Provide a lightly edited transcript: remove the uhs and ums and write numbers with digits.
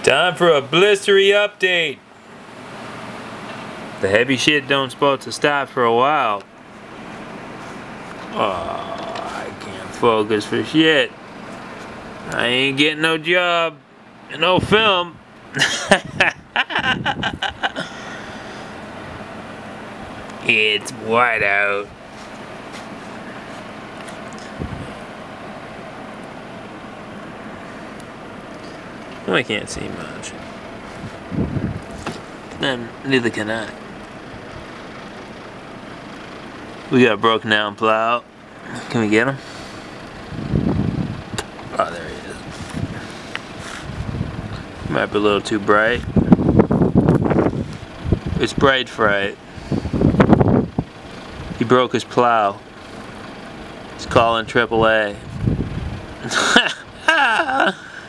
Time for a blistery update. The heavy shit don't supposed to stop for a while. Oh, I can't focus for shit. I ain't getting no job, no film. It's white out. I can't see much. Then neither can I. We got a broken down plow. Can we get him? Oh, there he is. Might be a little too bright. It's bright fright. He broke his plow. He's calling AAA.